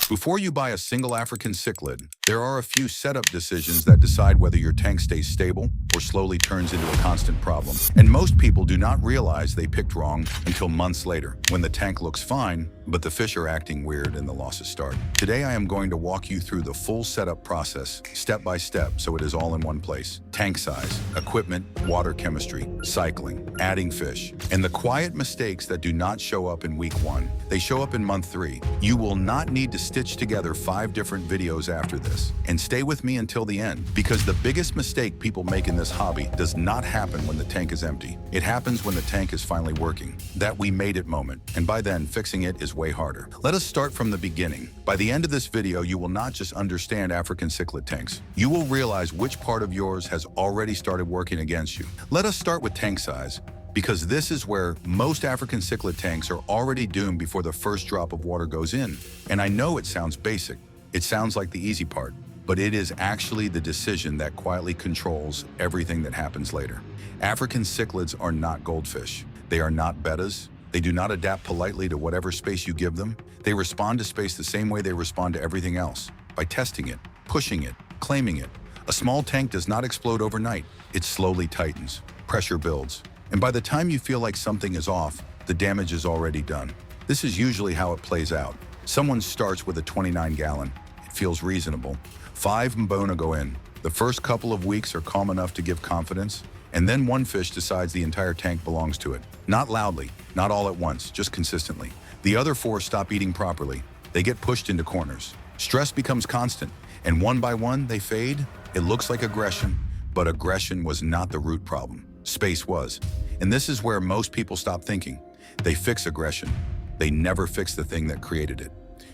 Before you buy a single African cichlid, there are a few setup decisions that decide whether your tank stays stable or slowly turns into a constant problem. And most people do not realize they picked wrong until months later, when the tank looks fine, but the fish are acting weird and the losses start. Today I am going to walk you through the full setup process, step by step, so it is all in one place. Tank size, equipment, water chemistry, cycling, adding fish, and the quiet mistakes that do not show up in week 1. They show up in month 3. You will not need to stitch together 5 different videos after this. And stay with me until the end, because the biggest mistake people make in this hobby does not happen when the tank is empty. It happens when the tank is finally working. That we made it moment, and by then fixing it is way harder. Let us start from the beginning. By the end of this video, you will not just understand African cichlid tanks. You will realize which part of yours has already started working against you. Let us start with tank size, because this is where most African cichlid tanks are already doomed before the first drop of water goes in. And I know it sounds basic. It sounds like the easy part, but it is actually the decision that quietly controls everything that happens later. African cichlids are not goldfish. They are not bettas. They do not adapt politely to whatever space you give them. They respond to space the same way they respond to everything else, by testing it, pushing it, claiming it. A small tank does not explode overnight. It slowly tightens, pressure builds, and by the time you feel like something is off, the damage is already done. This is usually how it plays out. Someone starts with a 29-gallon. It feels reasonable. 5 Mbuna go in. The first couple of weeks are calm enough to give confidence, and then one fish decides the entire tank belongs to it. Not loudly, not all at once, just consistently. The other 4 stop eating properly. They get pushed into corners. Stress becomes constant, and one by one they fade. It looks like aggression, but aggression was not the root problem. Space was. And this is where most people stop thinking. They fix aggression. They never fix the thing that created it.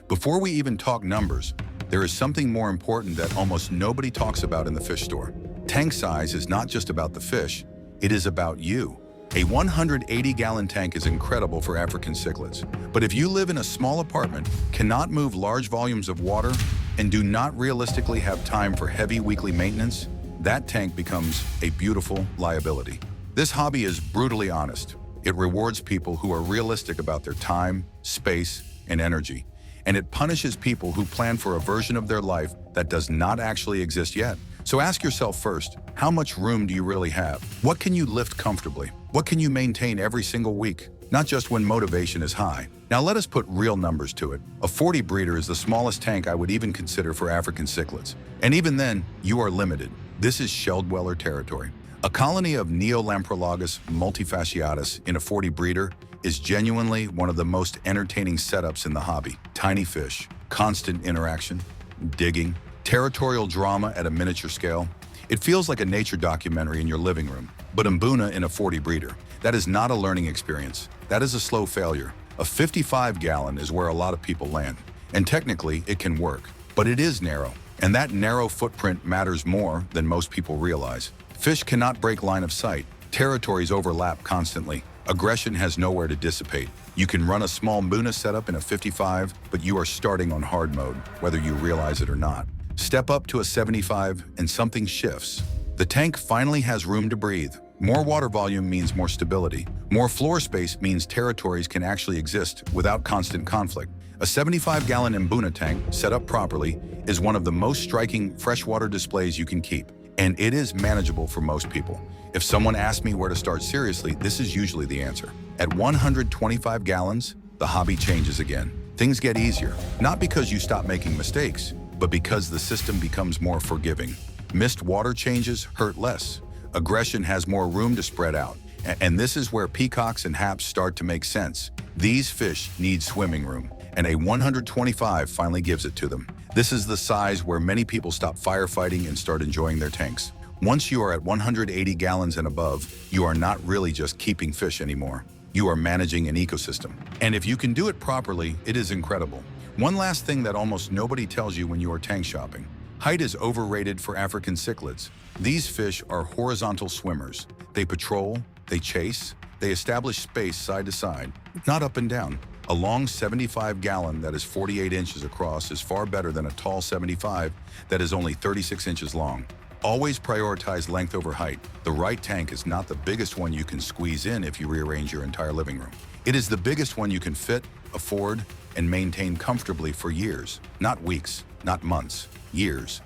Before we even talk numbers, there is something more important that almost nobody talks about in the fish store. Tank size is not just about the fish, it is about you. A 180-gallon tank is incredible for African cichlids. But if you live in a small apartment, cannot move large volumes of water, and do not realistically have time for heavy weekly maintenance, that tank becomes a beautiful liability. This hobby is brutally honest. It rewards people who are realistic about their time, space, and energy. And it punishes people who plan for a version of their life that does not actually exist yet. So ask yourself first, how much room do you really have? What can you lift comfortably? What can you maintain every single week? Not just when motivation is high. Now let us put real numbers to it. A 40 breeder is the smallest tank I would even consider for African cichlids. And even then, you are limited. This is shell dweller territory. A colony of Neolamprologus multifasciatus in a 40 breeder is genuinely one of the most entertaining setups in the hobby. Tiny fish, constant interaction, digging, territorial drama at a miniature scale. It feels like a nature documentary in your living room. But Mbuna in a 40 breeder, that is not a learning experience. That is a slow failure. A 55-gallon is where a lot of people land. And technically, it can work. But it is narrow. And that narrow footprint matters more than most people realize. Fish cannot break line of sight. Territories overlap constantly. Aggression has nowhere to dissipate. You can run a small Mbuna setup in a 55, but you are starting on hard mode, whether you realize it or not. Step up to a 75 and something shifts. The tank finally has room to breathe. More water volume means more stability. More floor space means territories can actually exist without constant conflict. A 75-gallon Mbuna tank, set up properly, is one of the most striking freshwater displays you can keep. And it is manageable for most people. If someone asks me where to start seriously, this is usually the answer. At 125 gallons, the hobby changes again. Things get easier, not because you stop making mistakes, but because the system becomes more forgiving. Missed water changes hurt less. Aggression has more room to spread out. And this is where peacocks and haps start to make sense. These fish need swimming room, and a 125 finally gives it to them. This is the size where many people stop firefighting and start enjoying their tanks. Once you are at 180 gallons and above, you are not really just keeping fish anymore. You are managing an ecosystem. And if you can do it properly, it is incredible. One last thing that almost nobody tells you when you are tank shopping. Height is overrated for African cichlids. These fish are horizontal swimmers. They patrol, they chase, they establish space side to side, not up and down. A long 75-gallon that is 48 inches across is far better than a tall 75 that is only 36 inches long. Always prioritize length over height. The right tank is not the biggest one you can squeeze in if you rearrange your entire living room. It is the biggest one you can fit, afford, and maintain comfortably for years, not weeks, not months, years.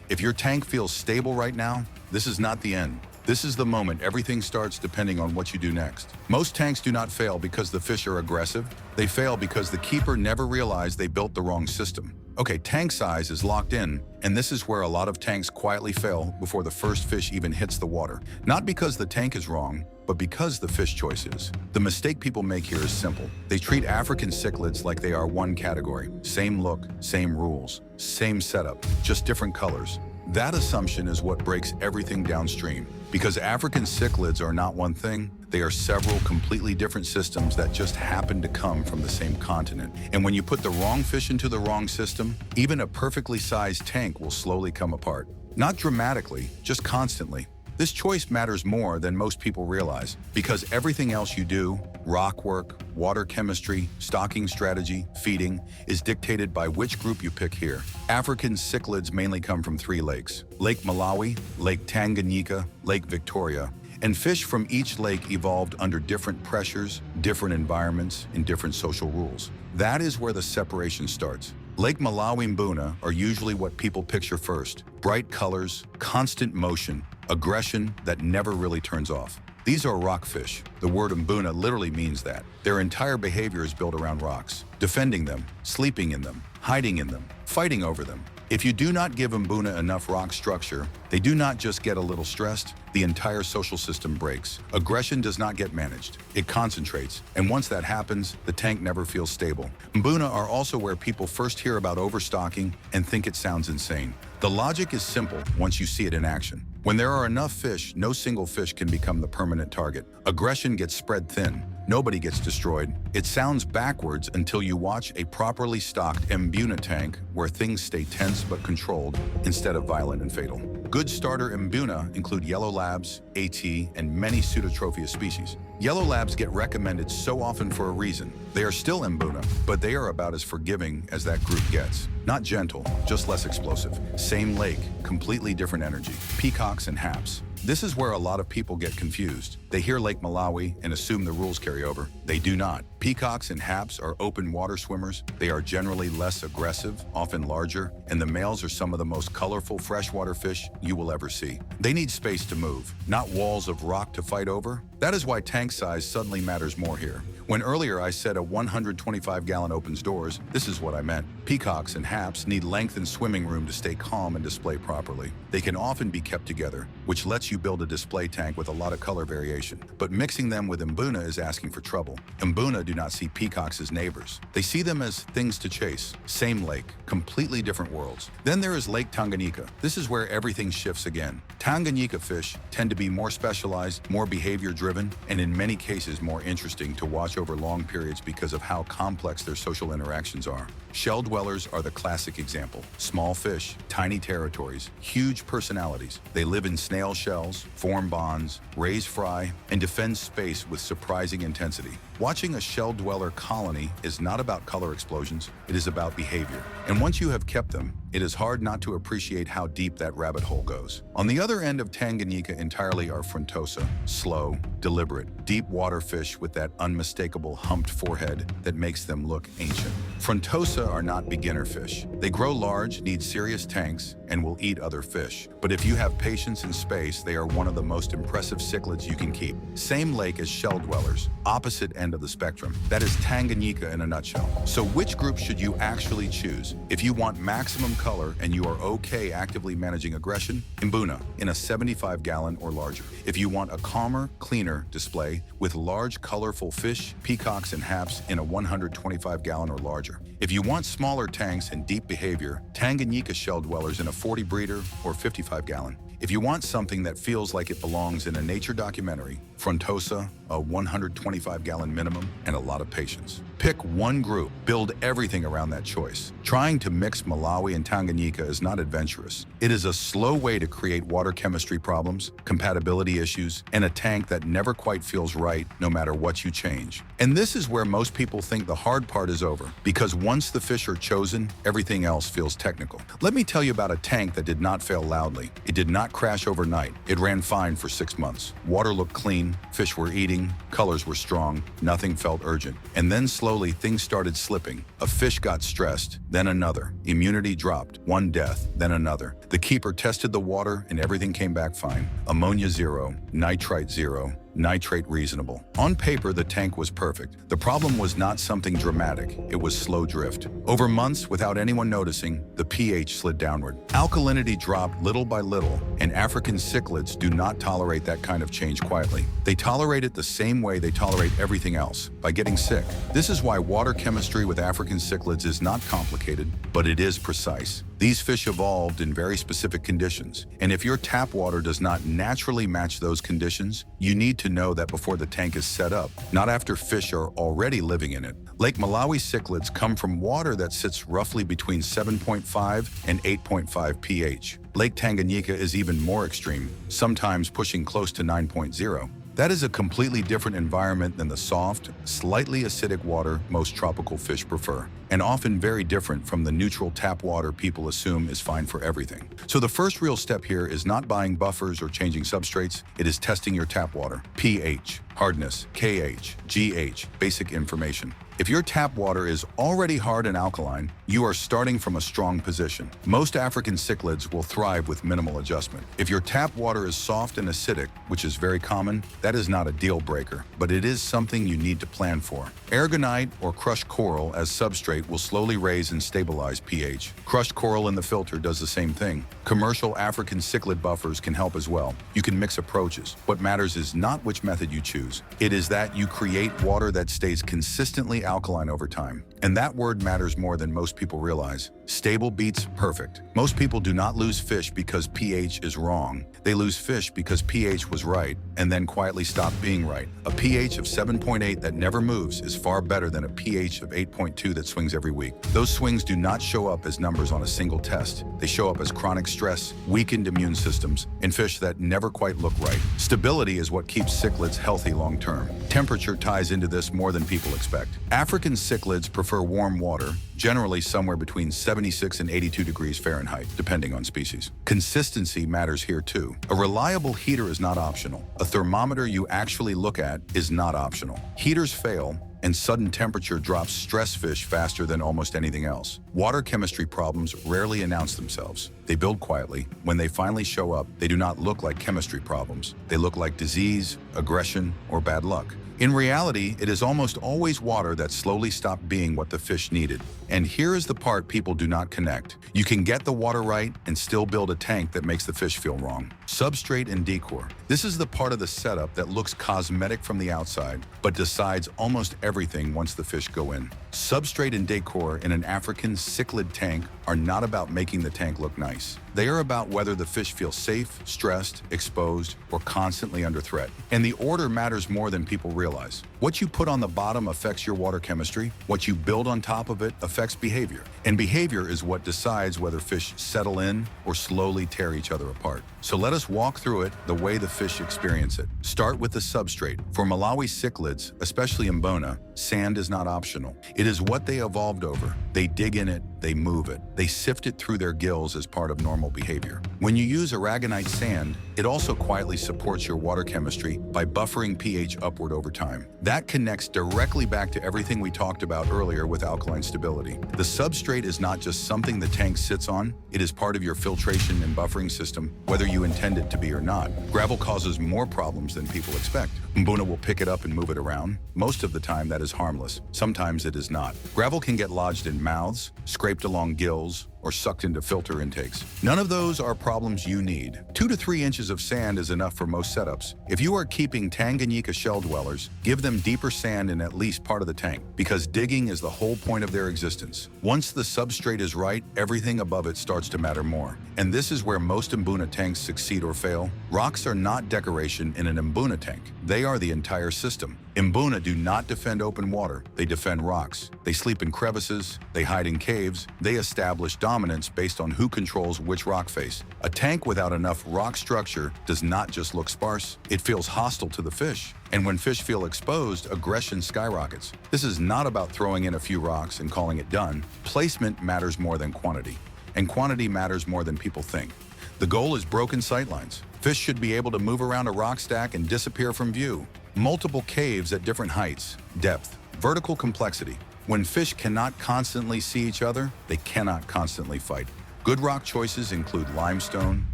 If your tank feels stable right now, this is not the end. This is the moment everything starts depending on what you do next. Most tanks do not fail because the fish are aggressive. They fail because the keeper never realized they built the wrong system. Okay, tank size is locked in, and this is where a lot of tanks quietly fail before the first fish even hits the water. Not because the tank is wrong, but because the fish choice is. The mistake people make here is simple. They treat African cichlids like they are one category. Same look, same rules, same setup, just different colors. That assumption is what breaks everything downstream. Because African cichlids are not one thing, they are several completely different systems that just happen to come from the same continent. And when you put the wrong fish into the wrong system, even a perfectly sized tank will slowly come apart. Not dramatically, just constantly. This choice matters more than most people realize, because everything else you do, rock work, water chemistry, stocking strategy, feeding, is dictated by which group you pick here. African cichlids mainly come from 3 lakes: Lake Malawi, Lake Tanganyika, Lake Victoria, and fish from each lake evolved under different pressures, different environments, and different social rules. That is where the separation starts. Lake Malawi and Mbuna are usually what people picture first: bright colors, constant motion, aggression that never really turns off. These are rockfish. The word Mbuna literally means that. Their entire behavior is built around rocks, defending them, sleeping in them, hiding in them, fighting over them. If you do not give Mbuna enough rock structure, they do not just get a little stressed, the entire social system breaks. Aggression does not get managed. It concentrates, and once that happens, the tank never feels stable. Mbuna are also where people first hear about overstocking and think it sounds insane. The logic is simple once you see it in action. When there are enough fish, no single fish can become the permanent target. Aggression gets spread thin. Nobody gets destroyed. It sounds backwards until you watch a properly stocked Mbuna tank where things stay tense but controlled instead of violent and fatal. Good starter Mbuna include yellow labs, AT, and many pseudotropheus species. Yellow labs get recommended so often for a reason. They are still Mbuna, but they are about as forgiving as that group gets. Not gentle, just less explosive. Same lake, completely different energy. Peacocks and haps. This is where a lot of people get confused. They hear Lake Malawi and assume the rules carry over. They do not. Peacocks and haps are open water swimmers. They are generally less aggressive, often larger, and the males are some of the most colorful freshwater fish you will ever see. They need space to move, not walls of rock to fight over. That is why tank size suddenly matters more here. When earlier I said a 125-gallon opens doors, this is what I meant. Peacocks and haps need length and swimming room to stay calm and display properly. They can often be kept together, which lets you build a display tank with a lot of color variation. But mixing them with Mbuna is asking for trouble. Mbuna do not see peacocks as neighbors. They see them as things to chase. Same lake, completely different worlds. Then there is Lake Tanganyika. This is where everything shifts again. Tanganyika fish tend to be more specialized, more behavior-driven, and in many cases more interesting to watch over long periods because of how complex their social interactions are. Shell dwellers are the classic example. Small fish, tiny territories, huge personalities. They live in snail shells, form bonds, raise fry, and defend space with surprising intensity. Watching a shell dweller colony is not about color explosions, it is about behavior. And once you have kept them, it is hard not to appreciate how deep that rabbit hole goes. On the other end of Tanganyika entirely are Frontosa, slow, deliberate, deep water fish with that unmistakable humped forehead that makes them look ancient. Frontosa are not beginner fish. They grow large, need serious tanks, and will eat other fish. But if you have patience and space, they are one of the most impressive cichlids you can keep. Same lake as shell dwellers, opposite end of the spectrum. That is Tanganyika in a nutshell. So which group should you actually choose? If you want maximum color and you are okay actively managing aggression, Mbuna in a 75-gallon or larger. If you want a calmer, cleaner display with large, colorful fish, peacocks, and haps in a 125-gallon or larger. If you want smaller tanks and deep behavior, Tanganyika shell dwellers in a 40 breeder or 55-gallon. If you want something that feels like it belongs in a nature documentary, Frontosa, a 125-gallon minimum, and a lot of patience. Pick one group, build everything around that choice. Trying to mix Malawi and Tanganyika is not adventurous. It is a slow way to create water chemistry problems, compatibility issues, and a tank that never quite feels right no matter what you change. And this is where most people think the hard part is over, because once the fish are chosen, everything else feels technical. Let me tell you about a tank that did not fail loudly. It did not crash overnight. It ran fine for 6 months. Water looked clean, clean, fish were eating, colors were strong, nothing felt urgent. And then slowly things started slipping. A fish got stressed, then another. Immunity dropped, one death, then another. The keeper tested the water and everything came back fine. Ammonia 0, nitrite 0, nitrate reasonable. On paper, the tank was perfect. The problem was not something dramatic, it was slow drift. Over months, without anyone noticing, the pH slid downward. Alkalinity dropped little by little, and African cichlids do not tolerate that kind of change quietly. They tolerate it the same way they tolerate everything else, by getting sick. This is why water chemistry with African cichlids is not complicated, but it is precise. These fish evolved in very specific conditions, and if your tap water does not naturally match those conditions, you need to know that before the tank is set up, not after fish are already living in it. Lake Malawi cichlids come from water that sits roughly between 7.5 and 8.5 pH. Lake Tanganyika is even more extreme, sometimes pushing close to 9.0. That is a completely different environment than the soft, slightly acidic water most tropical fish prefer, and often very different from the neutral tap water people assume is fine for everything. So the first real step here is not buying buffers or changing substrates, it is testing your tap water. pH, hardness, KH, GH, basic information. If your tap water is already hard and alkaline, you are starting from a strong position. Most African cichlids will thrive with minimal adjustment. If your tap water is soft and acidic, which is very common, that is not a deal breaker, but it is something you need to plan for. Aragonite or crushed coral as substrate will slowly raise and stabilize pH. Crushed coral in the filter does the same thing. Commercial African cichlid buffers can help as well. You can mix approaches. What matters is not which method you choose. It is that you create water that stays consistently alkaline over time. And that word matters more than most people realize. Stable beats perfect. Most people do not lose fish because pH is wrong. They lose fish because pH was right and then quietly stop being right. A pH of 7.8 that never moves is far better than a pH of 8.2 that swings every week. Those swings do not show up as numbers on a single test. They show up as chronic stress, weakened immune systems, and fish that never quite look right. Stability is what keeps cichlids healthy long term. Temperature ties into this more than people expect. African cichlids prefer warm water, generally somewhere between 76 and 82 degrees Fahrenheit, depending on species. Consistency matters here too. A reliable heater is not optional. A thermometer you actually look at is not optional. Heaters fail, and sudden temperature drops stress fish faster than almost anything else. Water chemistry problems rarely announce themselves. They build quietly. When they finally show up, they do not look like chemistry problems. They look like disease, aggression, or bad luck. In reality, it is almost always water that slowly stopped being what the fish needed. And here is the part people do not connect. You can get the water right and still build a tank that makes the fish feel wrong. Substrate and decor. This is the part of the setup that looks cosmetic from the outside, but decides almost everything once the fish go in. Substrate and decor in an African cichlid tank are not about making the tank look nice. They are about whether the fish feel safe, stressed, exposed, or constantly under threat. And the order matters more than people realize. What you put on the bottom affects your water chemistry. What you build on top of it affects behavior. And behavior is what decides whether fish settle in or slowly tear each other apart. So let us walk through it the way the fish experience it. Start with the substrate. For Malawi cichlids, especially Mbuna, sand is not optional. It is what they evolved over. They dig in it, they move it. They sift it through their gills as part of normal behavior. When you use aragonite sand, it also quietly supports your water chemistry by buffering pH upward over time. That connects directly back to everything we talked about earlier with alkaline stability. The substrate is not just something the tank sits on, it is part of your filtration and buffering system, whether you intend it to be or not. Gravel causes more problems than people expect. Mbuna will pick it up and move it around. Most of the time that is harmless. Sometimes it is not. Gravel can get lodged in mouths, scraped along gills, or sucked into filter intakes. None of those are problems you need. 2 to 3 inches of sand is enough for most setups. If you are keeping Tanganyika shell dwellers, give them deeper sand in at least part of the tank, because digging is the whole point of their existence. Once the substrate is right, everything above it starts to matter more. And this is where most Mbuna tanks succeed or fail. Rocks are not decoration in an Mbuna tank. They are the entire system. Mbuna do not defend open water, they defend rocks. They sleep in crevices, they hide in caves, they establish dominance based on who controls which rock face. A tank without enough rock structure does not just look sparse, it feels hostile to the fish. And when fish feel exposed, aggression skyrockets. This is not about throwing in a few rocks and calling it done. Placement matters more than quantity. and quantity matters more than people think. The goal is broken sightlines. Fish should be able to move around a rock stack and disappear from view. Multiple caves at different heights, depth, vertical complexity. When fish cannot constantly see each other, they cannot constantly fight. Good rock choices include limestone,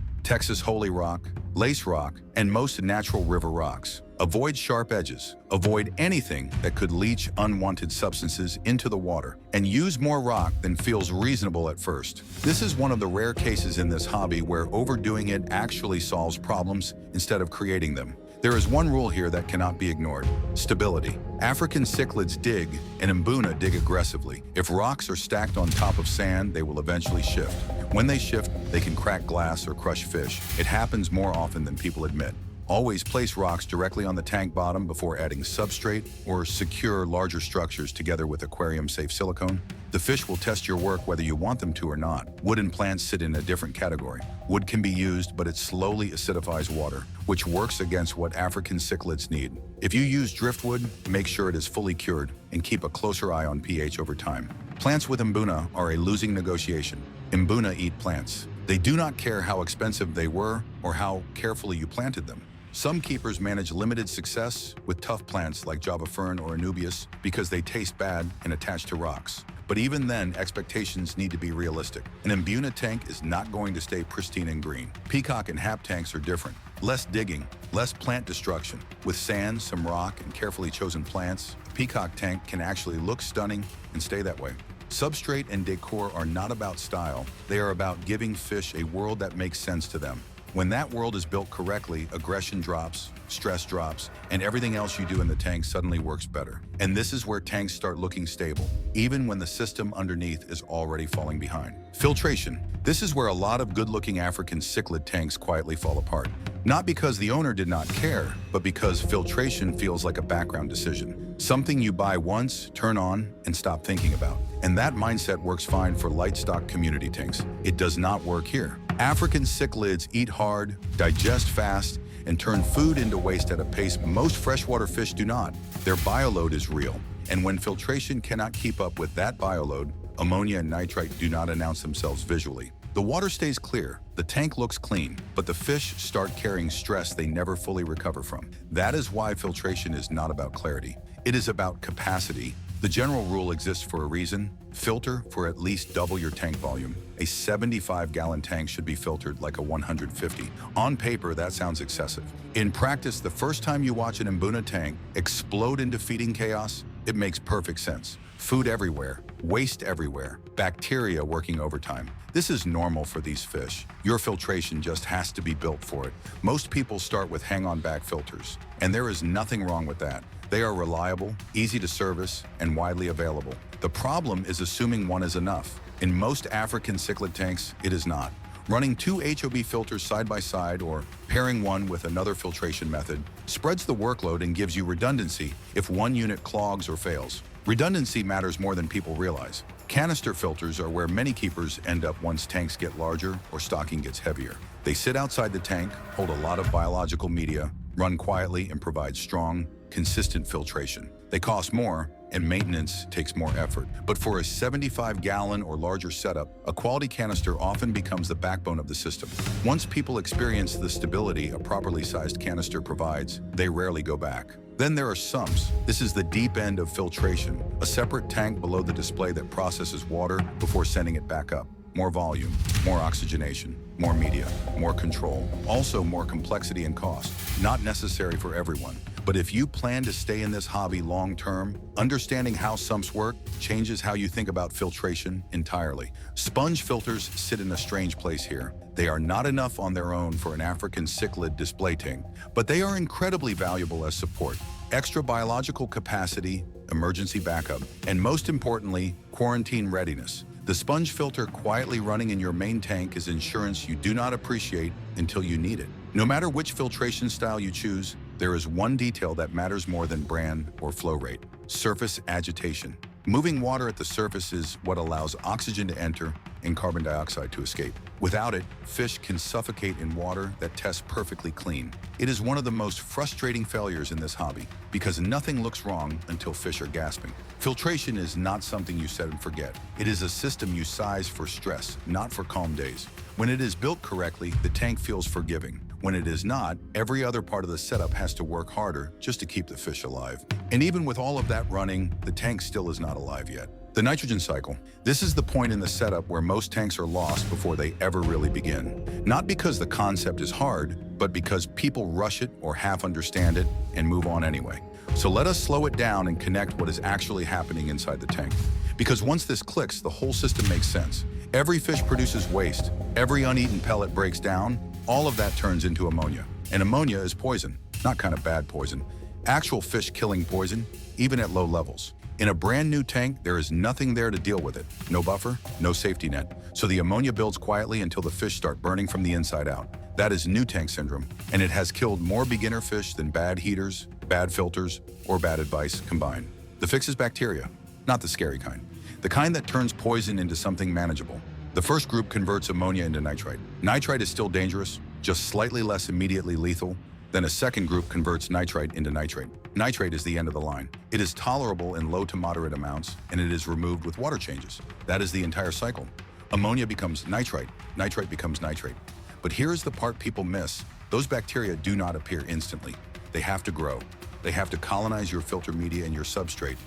Texas holy rock, lace rock, and most natural river rocks. Avoid sharp edges. Avoid anything that could leach unwanted substances into the water. And use more rock than feels reasonable at first. This is one of the rare cases in this hobby where overdoing it actually solves problems instead of creating them. There is one rule here that cannot be ignored: stability. African cichlids dig, and Mbuna dig aggressively. If rocks are stacked on top of sand, they will eventually shift. When they shift, they can crack glass or crush fish. It happens more often than people admit. Always place rocks directly on the tank bottom before adding substrate or secure larger structures together with aquarium-safe silicone. The fish will test your work whether you want them to or not. Wood and plants sit in a different category. Wood can be used, but it slowly acidifies water, which works against what African cichlids need. If you use driftwood, make sure it is fully cured and keep a closer eye on pH over time. Plants with Mbuna are a losing negotiation. Mbuna eat plants. They do not care how expensive they were or how carefully you planted them. Some keepers manage limited success with tough plants like Java fern or Anubias because they taste bad and attach to rocks. But even then, expectations need to be realistic. An Mbuna tank is not going to stay pristine and green. Peacock and Hap tanks are different. Less digging, less plant destruction. With sand, some rock, and carefully chosen plants, a Peacock tank can actually look stunning and stay that way. Substrate and decor are not about style. They are about giving fish a world that makes sense to them. When that world is built correctly, aggression drops, stress drops, and everything else you do in the tank suddenly works better. And this is where tanks start looking stable, even when the system underneath is already falling behind. Filtration. This is where a lot of good-looking African cichlid tanks quietly fall apart. Not because the owner did not care, but because filtration feels like a background decision. Something you buy once, turn on, and stop thinking about. And that mindset works fine for light stock community tanks. It does not work here. African cichlids eat hard, digest fast, and turn food into waste at a pace most freshwater fish do not. Their bioload is real, and when filtration cannot keep up with that bioload, ammonia and nitrite do not announce themselves visually. The water stays clear, the tank looks clean, but the fish start carrying stress they never fully recover from. That is why filtration is not about clarity. It is about capacity. The general rule exists for a reason. Filter for at least double your tank volume. A 75-gallon tank should be filtered like a 150. On paper, that sounds excessive. In practice, the first time you watch an Mbuna tank explode into feeding chaos, it makes perfect sense. Food everywhere, waste everywhere, bacteria working overtime. This is normal for these fish. Your filtration just has to be built for it. Most people start with hang-on-back filters, and there is nothing wrong with that. They are reliable, easy to service, and widely available. The problem is assuming one is enough. In most African cichlid tanks, it is not. Running two HOB filters side by side or pairing one with another filtration method spreads the workload and gives you redundancy if one unit clogs or fails. Redundancy matters more than people realize. Canister filters are where many keepers end up once tanks get larger or stocking gets heavier. They sit outside the tank, hold a lot of biological media, run quietly, and provide strong, consistent filtration. They cost more, and maintenance takes more effort. But for a 75-gallon or larger setup, a quality canister often becomes the backbone of the system. Once people experience the stability a properly sized canister provides, they rarely go back. Then there are sumps. This is the deep end of filtration, a separate tank below the display that processes water before sending it back up. More volume, more oxygenation, more media, more control, also more complexity and cost. Not necessary for everyone. But if you plan to stay in this hobby long-term, understanding how sumps work changes how you think about filtration entirely. Sponge filters sit in a strange place here. They are not enough on their own for an African cichlid display tank, but they are incredibly valuable as support. Extra biological capacity, emergency backup, and most importantly, quarantine readiness. The sponge filter quietly running in your main tank is insurance you do not appreciate until you need it. No matter which filtration style you choose, there is one detail that matters more than brand or flow rate: surface agitation. Moving water at the surface is what allows oxygen to enter and carbon dioxide to escape. Without it, fish can suffocate in water that tests perfectly clean. It is one of the most frustrating failures in this hobby because nothing looks wrong until fish are gasping. Filtration is not something you set and forget. It is a system you size for stress, not for calm days. When it is built correctly, the tank feels forgiving. When it is not, every other part of the setup has to work harder just to keep the fish alive. And even with all of that running, the tank still is not alive yet. The nitrogen cycle. This is the point in the setup where most tanks are lost before they ever really begin. Not because the concept is hard, but because people rush it or half understand it and move on anyway. So let us slow it down and connect what is actually happening inside the tank. Because once this clicks, the whole system makes sense. Every fish produces waste. Every uneaten pellet breaks down. All of that turns into ammonia. And ammonia is poison, not kind of bad poison. Actual fish-killing poison, even at low levels. In a brand new tank, there is nothing there to deal with it. No buffer, no safety net. So the ammonia builds quietly until the fish start burning from the inside out. That is new tank syndrome, and it has killed more beginner fish than bad heaters, bad filters, or bad advice combined. The fix is bacteria, not the scary kind. The kind that turns poison into something manageable. The first group converts ammonia into nitrite. Nitrite is still dangerous, just slightly less immediately lethal. Then a second group converts nitrite into nitrate. Nitrate is the end of the line. It is tolerable in low to moderate amounts, and it is removed with water changes. That is the entire cycle. Ammonia becomes nitrite, nitrite becomes nitrate. But here's the part people miss. Those bacteria do not appear instantly. They have to grow. They have to colonize your filter media and your substrate.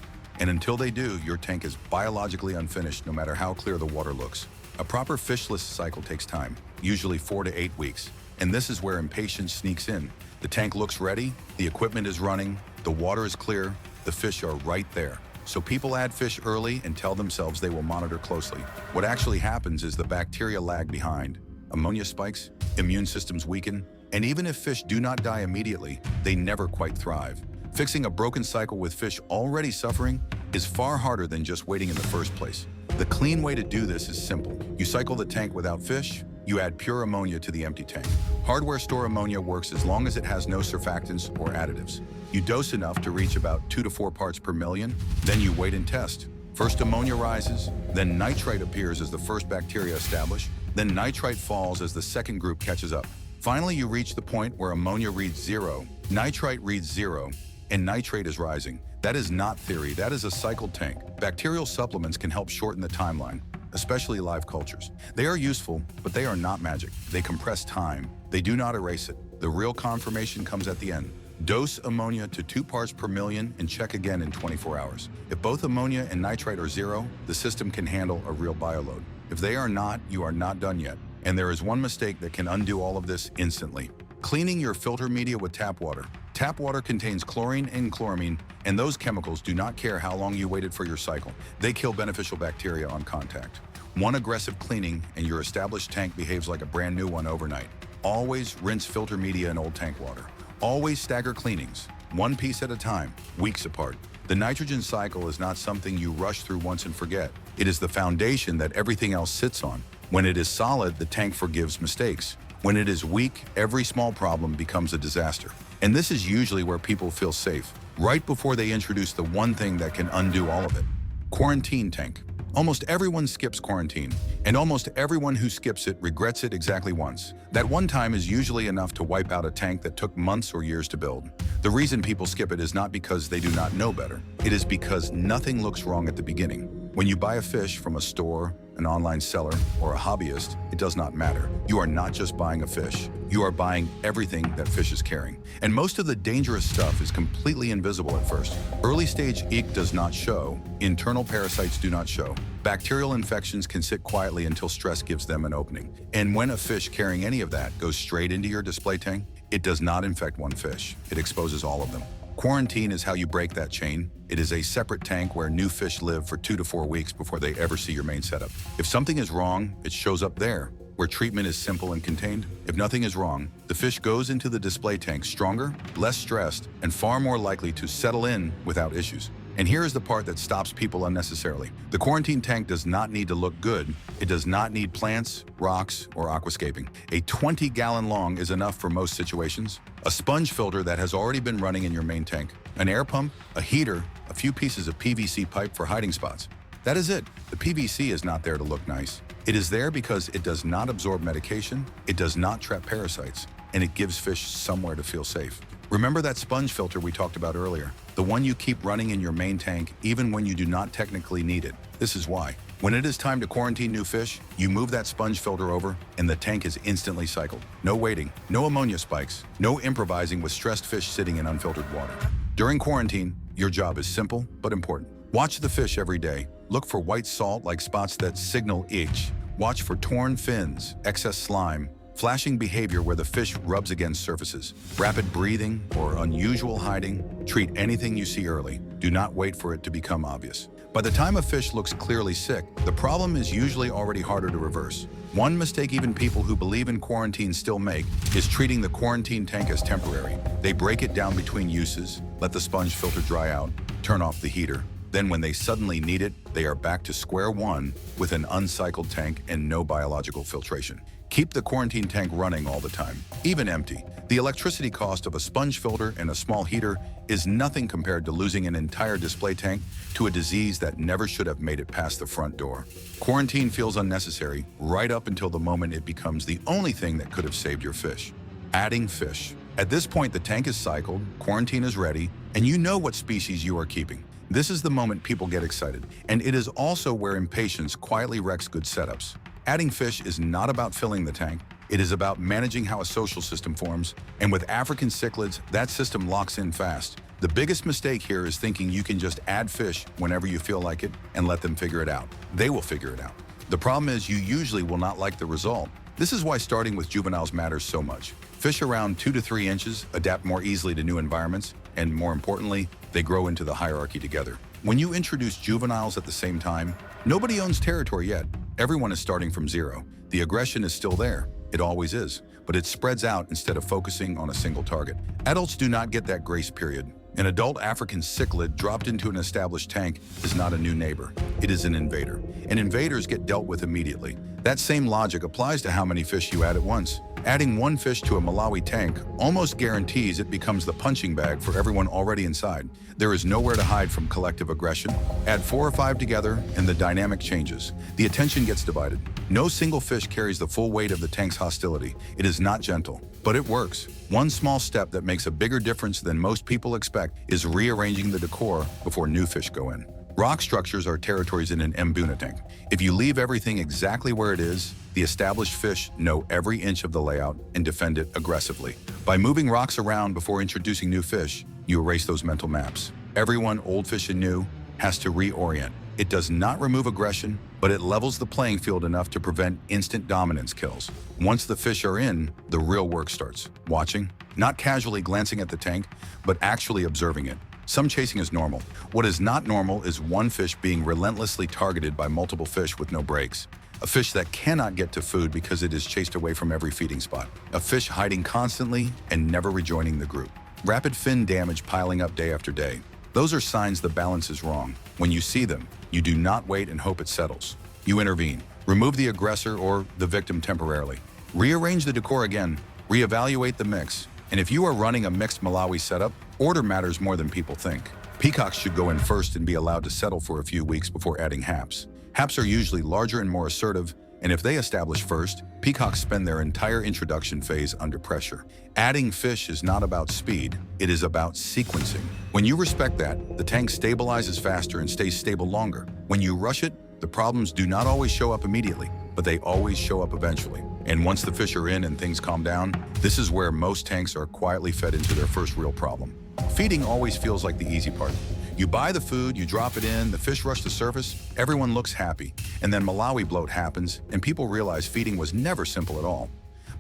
And until they do, your tank is biologically unfinished no matter how clear the water looks. A proper fishless cycle takes time, usually 4 to 8 weeks. And this is where impatience sneaks in. The tank looks ready, the equipment is running, the water is clear, the fish are right there. So people add fish early and tell themselves they will monitor closely. What actually happens is the bacteria lag behind. Ammonia spikes, immune systems weaken, and even if fish do not die immediately, they never quite thrive. Fixing a broken cycle with fish already suffering is far harder than just waiting in the first place. The clean way to do this is simple. You cycle the tank without fish, you add pure ammonia to the empty tank. Hardware store ammonia works as long as it has no surfactants or additives. You dose enough to reach about 2 to 4 parts per million, then you wait and test. First ammonia rises, then nitrite appears as the first bacteria establish, then nitrite falls as the second group catches up. Finally, you reach the point where ammonia reads 0, nitrite reads 0, and nitrate is rising. That is not theory, that is a cycled tank. Bacterial supplements can help shorten the timeline, especially live cultures. They are useful, but they are not magic. They compress time. They do not erase it. The real confirmation comes at the end. Dose ammonia to 2 parts per million and check again in 24 hours. If both ammonia and nitrite are 0, the system can handle a real bioload. If they are not, you are not done yet. And there is one mistake that can undo all of this instantly. Cleaning your filter media with tap water. Tap water contains chlorine and chloramine, and those chemicals do not care how long you waited for your cycle. They kill beneficial bacteria on contact. One aggressive cleaning and your established tank behaves like a brand new one overnight. Always rinse filter media in old tank water. Always stagger cleanings, one piece at a time, weeks apart. The nitrogen cycle is not something you rush through once and forget. It is the foundation that everything else sits on. When it is solid, the tank forgives mistakes. When it is weak, every small problem becomes a disaster. And this is usually where people feel safe, right before they introduce the one thing that can undo all of it. Quarantine tank. Almost everyone skips quarantine, and almost everyone who skips it regrets it exactly once. That one time is usually enough to wipe out a tank that took months or years to build. The reason people skip it is not because they do not know better. It is because nothing looks wrong at the beginning. When you buy a fish from a store, an online seller, or a hobbyist, it does not matter. You are not just buying a fish. You are buying everything that fish is carrying. And most of the dangerous stuff is completely invisible at first. Early stage EEC does not show. Internal parasites do not show. Bacterial infections can sit quietly until stress gives them an opening. And when a fish carrying any of that goes straight into your display tank, it does not infect one fish. It exposes all of them. Quarantine is how you break that chain. It is a separate tank where new fish live for 2 to 4 weeks before they ever see your main setup. If something is wrong, it shows up there, where treatment is simple and contained. If nothing is wrong, the fish goes into the display tank stronger, less stressed, and far more likely to settle in without issues. And here is the part that stops people unnecessarily. The quarantine tank does not need to look good. It does not need plants, rocks, or aquascaping. A 20-gallon long is enough for most situations. A sponge filter that has already been running in your main tank. An air pump, a heater, a few pieces of PVC pipe for hiding spots. That is it. The PVC is not there to look nice. It is there because it does not absorb medication, it does not trap parasites, and it gives fish somewhere to feel safe. Remember that sponge filter we talked about earlier? The one you keep running in your main tank even when you do not technically need it. This is why. When it is time to quarantine new fish, you move that sponge filter over and the tank is instantly cycled. No waiting, no ammonia spikes, no improvising with stressed fish sitting in unfiltered water. During quarantine, your job is simple but important. Watch the fish every day. Look for white salt-like spots that signal itch. Watch for torn fins, excess slime, flashing behavior where the fish rubs against surfaces, rapid breathing, or unusual hiding. Treat anything you see early. Do not wait for it to become obvious. By the time a fish looks clearly sick, the problem is usually already harder to reverse. One mistake even people who believe in quarantine still make is treating the quarantine tank as temporary. They break it down between uses, let the sponge filter dry out, turn off the heater. Then when they suddenly need it, they are back to square one with an uncycled tank and no biological filtration. Keep the quarantine tank running all the time, even empty. The electricity cost of a sponge filter and a small heater is nothing compared to losing an entire display tank to a disease that never should have made it past the front door. Quarantine feels unnecessary right up until the moment it becomes the only thing that could have saved your fish. Adding fish. At this point, the tank is cycled, quarantine is ready, and you know what species you are keeping. This is the moment people get excited, and it is also where impatience quietly wrecks good setups. Adding fish is not about filling the tank, it is about managing how a social system forms, and with African cichlids, that system locks in fast. The biggest mistake here is thinking you can just add fish whenever you feel like it and let them figure it out. They will figure it out. The problem is you usually will not like the result. This is why starting with juveniles matters so much. Fish around 2 to 3 inches adapt more easily to new environments, and more importantly, they grow into the hierarchy together. When you introduce juveniles at the same time, nobody owns territory yet. Everyone is starting from zero. The aggression is still there. It always is, but it spreads out instead of focusing on a single target. Adults do not get that grace period. An adult African cichlid dropped into an established tank is not a new neighbor. It is an invader, and invaders get dealt with immediately. That same logic applies to how many fish you add at once. Adding one fish to a Malawi tank almost guarantees it becomes the punching bag for everyone already inside. There is nowhere to hide from collective aggression. Add 4 or 5 together, and the dynamic changes. The attention gets divided. No single fish carries the full weight of the tank's hostility. It is not gentle, but it works. One small step that makes a bigger difference than most people expect is rearranging the decor before new fish go in. Rock structures are territories in an Mbuna tank. If you leave everything exactly where it is, the established fish know every inch of the layout and defend it aggressively. By moving rocks around before introducing new fish, you erase those mental maps. Everyone, old fish and new, has to reorient. It does not remove aggression, but it levels the playing field enough to prevent instant dominance kills. Once the fish are in, the real work starts. Watching, not casually glancing at the tank, but actually observing it. Some chasing is normal. What is not normal is one fish being relentlessly targeted by multiple fish with no breaks. A fish that cannot get to food because it is chased away from every feeding spot. A fish hiding constantly and never rejoining the group. Rapid fin damage piling up day after day. Those are signs the balance is wrong. When you see them, you do not wait and hope it settles. You intervene. Remove the aggressor or the victim temporarily. Rearrange the decor again. Reevaluate the mix. And if you are running a mixed Malawi setup, order matters more than people think. Peacocks should go in first and be allowed to settle for a few weeks before adding haps. Haps are usually larger and more assertive, and if they establish first, peacocks spend their entire introduction phase under pressure. Adding fish is not about speed, it is about sequencing. When you respect that, the tank stabilizes faster and stays stable longer. When you rush it, the problems do not always show up immediately, but they always show up eventually. And once the fish are in and things calm down, this is where most tanks are quietly fed into their first real problem. Feeding always feels like the easy part. You buy the food, you drop it in, the fish rush to surface, everyone looks happy. And then Malawi bloat happens, and people realize feeding was never simple at all.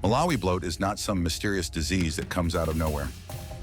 Malawi bloat is not some mysterious disease that comes out of nowhere.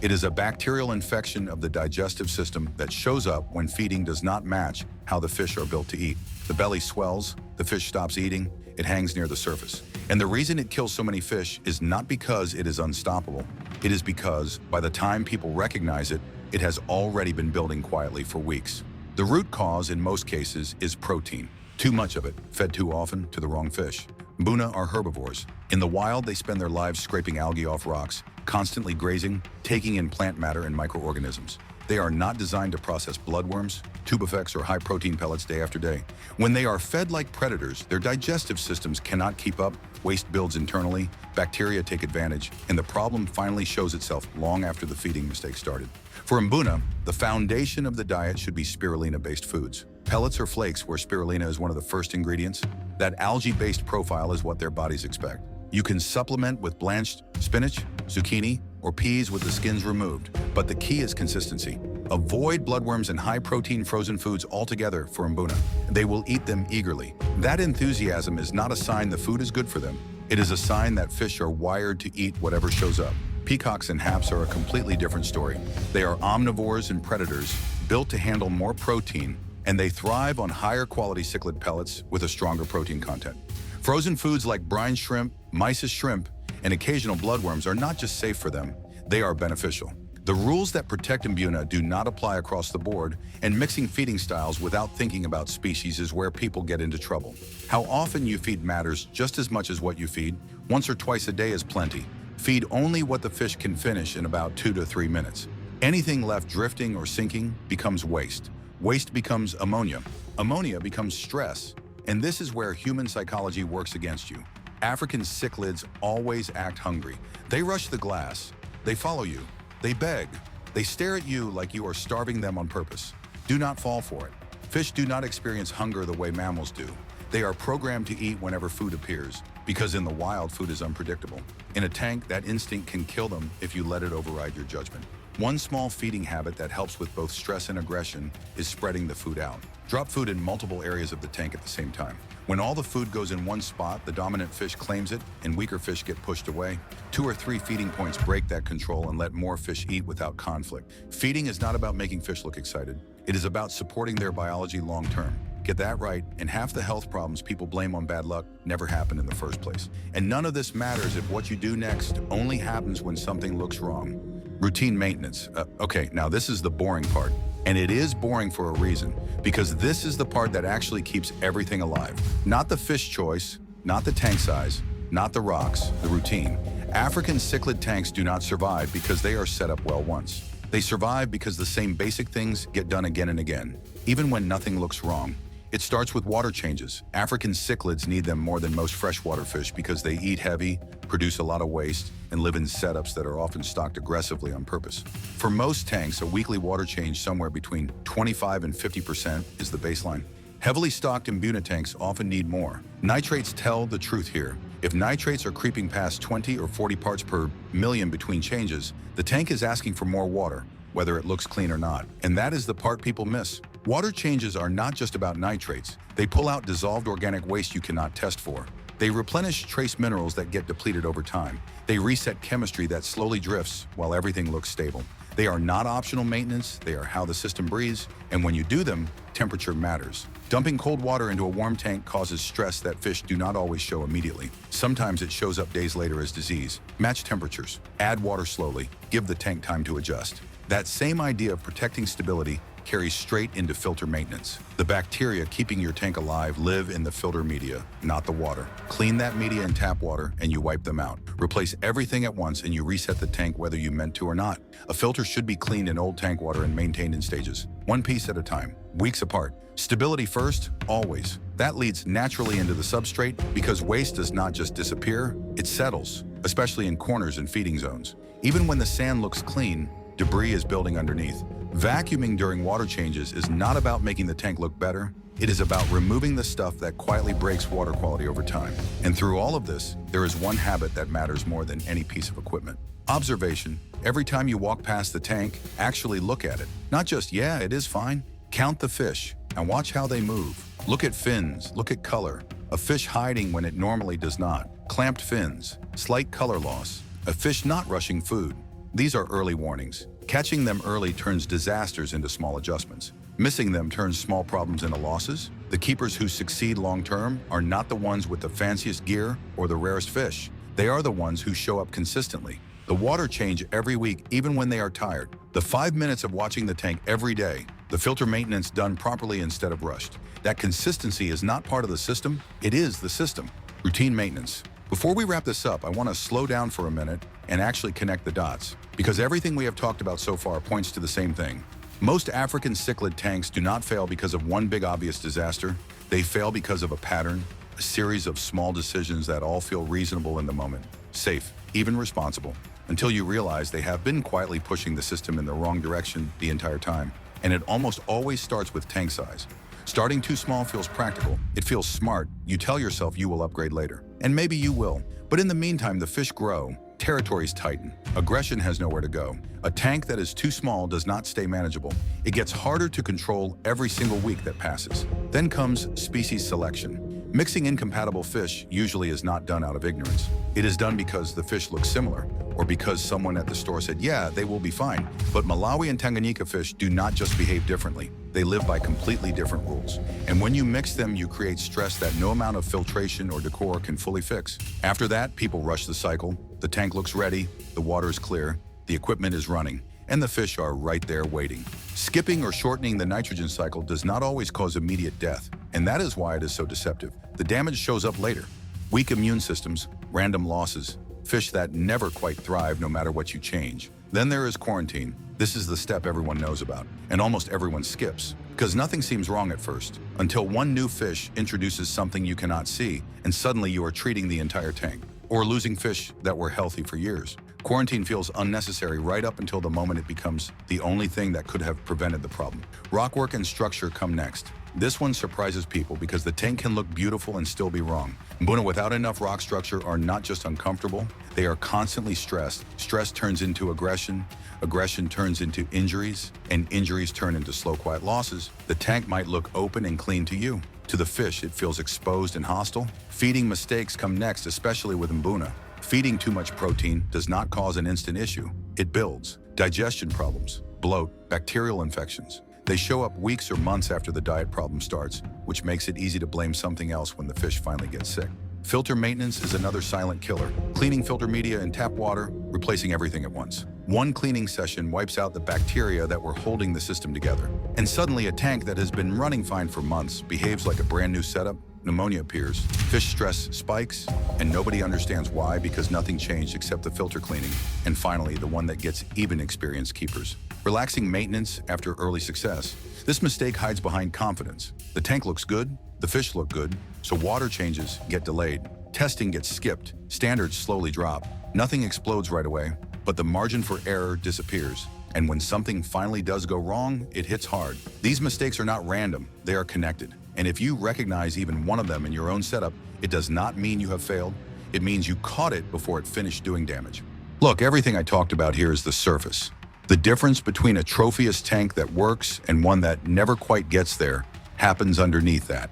It is a bacterial infection of the digestive system that shows up when feeding does not match how the fish are built to eat. The belly swells, the fish stops eating, it hangs near the surface. And the reason it kills so many fish is not because it is unstoppable. It is because, by the time people recognize it, it has already been building quietly for weeks. The root cause in most cases is protein. Too much of it, fed too often to the wrong fish. Mbuna are herbivores. In the wild, they spend their lives scraping algae off rocks, constantly grazing, taking in plant matter and microorganisms. They are not designed to process bloodworms, tube effects, or high-protein pellets day after day. When they are fed like predators, their digestive systems cannot keep up, waste builds internally, bacteria take advantage, and the problem finally shows itself long after the feeding mistake started. For Mbuna, the foundation of the diet should be spirulina-based foods. Pellets or flakes where spirulina is one of the first ingredients. That algae-based profile is what their bodies expect. You can supplement with blanched spinach, zucchini, or peas with the skins removed, but the key is consistency. Avoid bloodworms and high-protein frozen foods altogether for Mbuna. They will eat them eagerly. That enthusiasm is not a sign the food is good for them. It is a sign that fish are wired to eat whatever shows up. Peacocks and haps are a completely different story. They are omnivores and predators, built to handle more protein, and they thrive on higher quality cichlid pellets with a stronger protein content. Frozen foods like brine shrimp, mysis shrimp, and occasional bloodworms are not just safe for them, they are beneficial. The rules that protect Mbuna do not apply across the board, and mixing feeding styles without thinking about species is where people get into trouble. How often you feed matters just as much as what you feed. Once or twice a day is plenty. Feed only what the fish can finish in about 2 to 3 minutes. Anything left drifting or sinking becomes waste. Waste becomes ammonia. Ammonia becomes stress. And this is where human psychology works against you. African cichlids always act hungry. They rush the glass. They follow you. They beg. They stare at you like you are starving them on purpose. Do not fall for it. Fish do not experience hunger the way mammals do. They are programmed to eat whenever food appears, because in the wild, food is unpredictable. In a tank, that instinct can kill them if you let it override your judgment. One small feeding habit that helps with both stress and aggression is spreading the food out. Drop food in multiple areas of the tank at the same time. When all the food goes in one spot, the dominant fish claims it, and weaker fish get pushed away. 2 or 3 feeding points break that control and let more fish eat without conflict. Feeding is not about making fish look excited. It is about supporting their biology long term. Get that right, and half the health problems people blame on bad luck never happened in the first place. And none of this matters if what you do next only happens when something looks wrong. Routine maintenance. Okay, now this is the boring part. And it is boring for a reason, because this is the part that actually keeps everything alive. Not the fish choice, not the tank size, not the rocks, the routine. African cichlid tanks do not survive because they are set up well once. They survive because the same basic things get done again and again, even when nothing looks wrong. It starts with water changes. African cichlids need them more than most freshwater fish because they eat heavy, produce a lot of waste, and live in setups that are often stocked aggressively on purpose. For most tanks, a weekly water change somewhere between 25 and 50% is the baseline. Heavily stocked Mbuna tanks often need more. Nitrates tell the truth here. If nitrates are creeping past 20 or 40 parts per million between changes, the tank is asking for more water, whether it looks clean or not. And that is the part people miss. Water changes are not just about nitrates. They pull out dissolved organic waste you cannot test for. They replenish trace minerals that get depleted over time. They reset chemistry that slowly drifts while everything looks stable. They are not optional maintenance, they are how the system breathes, and when you do them, temperature matters. Dumping cold water into a warm tank causes stress that fish do not always show immediately. Sometimes it shows up days later as disease. Match temperatures. Add water slowly. Give the tank time to adjust. That same idea of protecting stability carries straight into filter maintenance. The bacteria keeping your tank alive live in the filter media, not the water. Clean that media in tap water and you wipe them out. Replace everything at once and you reset the tank whether you meant to or not. A filter should be cleaned in old tank water and maintained in stages, one piece at a time, weeks apart. Stability first, always. That leads naturally into the substrate because waste does not just disappear, it settles, especially in corners and feeding zones. Even when the sand looks clean, debris is building underneath. Vacuuming during water changes is not about making the tank look better. It is about removing the stuff that quietly breaks water quality over time. And through all of this, there is one habit that matters more than any piece of equipment. Observation. Every time you walk past the tank, actually look at it. Not just, yeah, it is fine. Count the fish and watch how they move. Look at fins, look at color. A fish hiding when it normally does not. Clamped fins, slight color loss. A fish not rushing food. These are early warnings. Catching them early turns disasters into small adjustments. Missing them turns small problems into losses. The keepers who succeed long-term are not the ones with the fanciest gear or the rarest fish. They are the ones who show up consistently. The water change every week, even when they are tired. The 5 minutes of watching the tank every day. The filter maintenance done properly instead of rushed. That consistency is not part of the system, it is the system. Routine maintenance. Before we wrap this up, I want to slow down for a minute and actually connect the dots, because everything we have talked about so far points to the same thing. Most African cichlid tanks do not fail because of one big obvious disaster. They fail because of a pattern, a series of small decisions that all feel reasonable in the moment, safe, even responsible, until you realize they have been quietly pushing the system in the wrong direction the entire time. And it almost always starts with tank size. Starting too small feels practical. It feels smart. You tell yourself you will upgrade later. And maybe you will. But in the meantime, the fish grow, territories tighten, aggression has nowhere to go. A tank that is too small does not stay manageable. It gets harder to control every single week that passes. Then comes species selection. Mixing incompatible fish usually is not done out of ignorance. It is done because the fish look similar, or because someone at the store said, yeah, they will be fine. But Malawi and Tanganyika fish do not just behave differently. They live by completely different rules. And when you mix them, you create stress that no amount of filtration or decor can fully fix. After that, people rush the cycle. The tank looks ready, the water is clear, the equipment is running, and the fish are right there waiting. Skipping or shortening the nitrogen cycle does not always cause immediate death, and that is why it is so deceptive. The damage shows up later. Weak immune systems, random losses, fish that never quite thrive no matter what you change. Then there is quarantine. This is the step everyone knows about, and almost everyone skips, because nothing seems wrong at first, until one new fish introduces something you cannot see, and suddenly you are treating the entire tank, or losing fish that were healthy for years. Quarantine feels unnecessary right up until the moment it becomes the only thing that could have prevented the problem. Rockwork and structure come next. This one surprises people because the tank can look beautiful and still be wrong. Mbuna without enough rock structure are not just uncomfortable, they are constantly stressed. Stress turns into aggression, aggression turns into injuries, and injuries turn into slow, quiet losses. The tank might look open and clean to you. To the fish, it feels exposed and hostile. Feeding mistakes come next, especially with Mbuna. Feeding too much protein does not cause an instant issue. It builds. Digestion problems, bloat, bacterial infections. They show up weeks or months after the diet problem starts, which makes it easy to blame something else when the fish finally gets sick. Filter maintenance is another silent killer. Cleaning filter media and tap water, replacing everything at once. One cleaning session wipes out the bacteria that were holding the system together. And suddenly a tank that has been running fine for months behaves like a brand new setup. Pneumonia appears, fish stress spikes, and nobody understands why because nothing changed except the filter cleaning. And finally, the one that gets even experienced keepers. Relaxing maintenance after early success. This mistake hides behind confidence. The tank looks good, the fish look good, so water changes get delayed. Testing gets skipped, standards slowly drop. Nothing explodes right away, but the margin for error disappears. And when something finally does go wrong, it hits hard. These mistakes are not random, they are connected. And if you recognize even one of them in your own setup, it does not mean you have failed. It means you caught it before it finished doing damage. Look, everything I talked about here is the surface. The difference between a trophious tank that works and one that never quite gets there happens underneath that.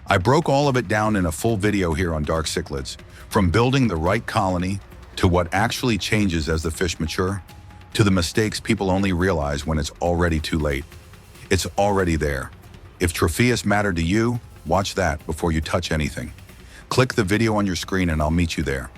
I broke all of it down in a full video here on Dark Cichlids, from building the right colony to what actually changes as the fish mature, to the mistakes people only realize when it's already too late. It's already there. If trophious mattered to you, watch that before you touch anything. Click the video on your screen and I'll meet you there.